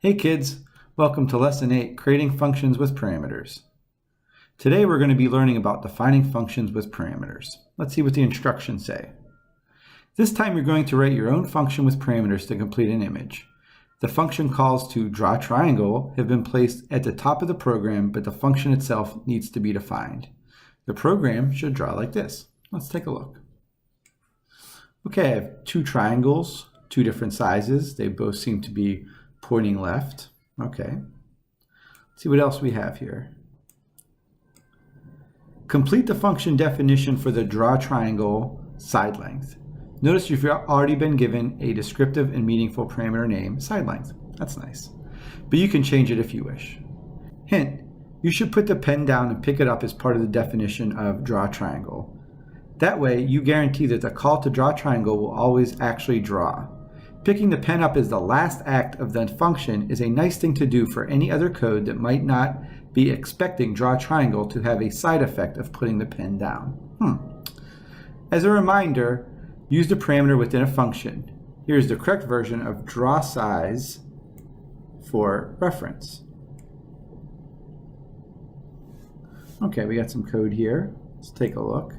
Hey kids, welcome to Lesson 8, Creating Functions with Parameters. Today we're going to be learning about defining functions with parameters. Let's see what the instructions say. This time you're going to write your own function with parameters to complete an image. The function calls to draw triangle have been placed at the top of the program, but the function itself needs to be defined. The program should draw like this. Let's take a look. Okay, I have two triangles, two different sizes. They both seem to be pointing left. Okay. Let's see what else we have here. Complete the function definition for the draw triangle side length. Notice you've already been given a descriptive and meaningful parameter name, side length. That's nice. But you can change it if you wish. Hint, you should put the pen down and pick it up as part of the definition of draw triangle. That way you guarantee that the call to draw triangle will always actually draw. Picking the pen up as the last act of the function is a nice thing to do for any other code that might not be expecting draw triangle to have a side effect of putting the pen down. As a reminder, use the parameter within a function. Here's the correct version of draw size for reference. Okay, we got some code here. Let's take a look.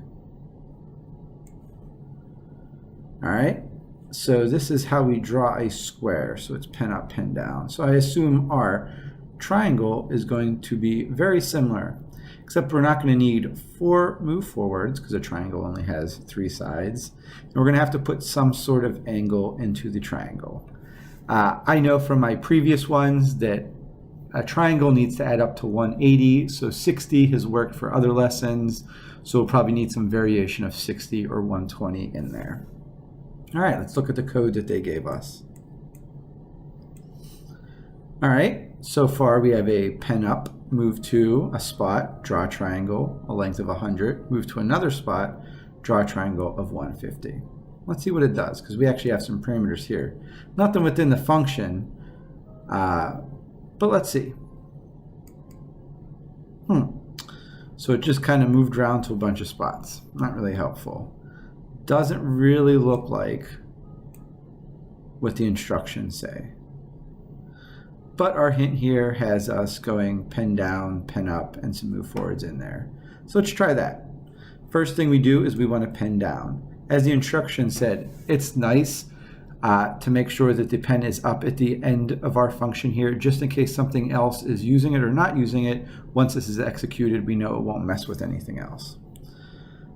All right. So this is how we draw a square. So it's pen up, pen down. So I assume our triangle is going to be very similar, except we're not going to need 4 move forwards because a triangle only has 3 sides. And we're going to have to put some sort of angle into the triangle. I know from my previous ones that a triangle needs to add up to 180. So 60 has worked for other lessons. So we'll probably need some variation of 60 or 120 in there. All right, let's look at the code that they gave us. All right, so far we have a pen up, move to a spot, draw a triangle, a length of 100, move to another spot, draw a triangle of 150. Let's see what it does, because we actually have some parameters here. Nothing within the function, but let's see. So it just kind of moved around to a bunch of spots. Not really helpful. Doesn't really look like what the instructions say. But our hint here has us going pen down, pen up, and some move forwards in there. So let's try that. First thing we do is we want to pen down. As the instruction said, it's nice to make sure that the pen is up at the end of our function here, just in case something else is using it or not using it. Once this is executed, we know it won't mess with anything else.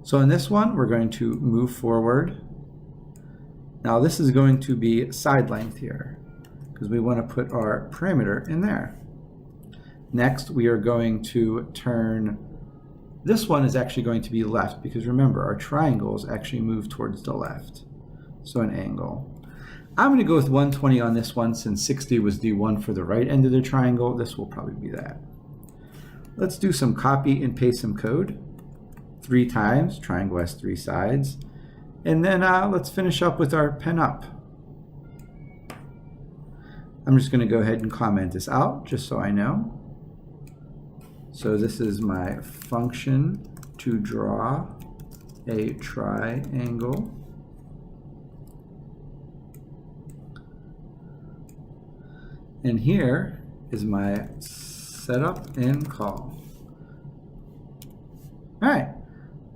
So in this one, we're going to move forward. Now this is going to be side length here, because we want to put our parameter in there. Next, we are going to turn, this one is actually going to be left, because remember, our triangles actually move towards the left. So an angle. I'm going to go with 120 on this one, since 60 was the one for the right end of the triangle. This will probably be that. Let's do some copy and paste some code. 3 times, triangle has 3 sides. And then let's finish up with our pen up. I'm just going to go ahead and comment this out just so I know. So this is my function to draw a triangle. And here is my setup and call. All right.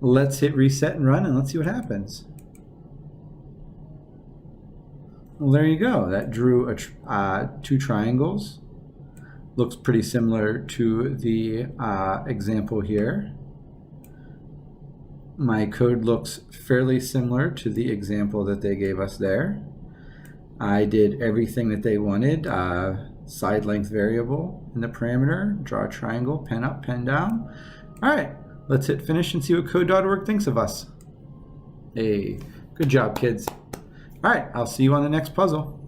Let's hit reset and run and let's see what happens. Well, there you go. That drew 2 triangles. Looks pretty similar to the example here. My code looks fairly similar to the example that they gave us there. I did everything that they wanted. Side length variable in the parameter, draw a triangle, pen up, pen down. All right. Let's hit finish and see what code.org thinks of us. Hey, good job, kids. All right, I'll see you on the next puzzle.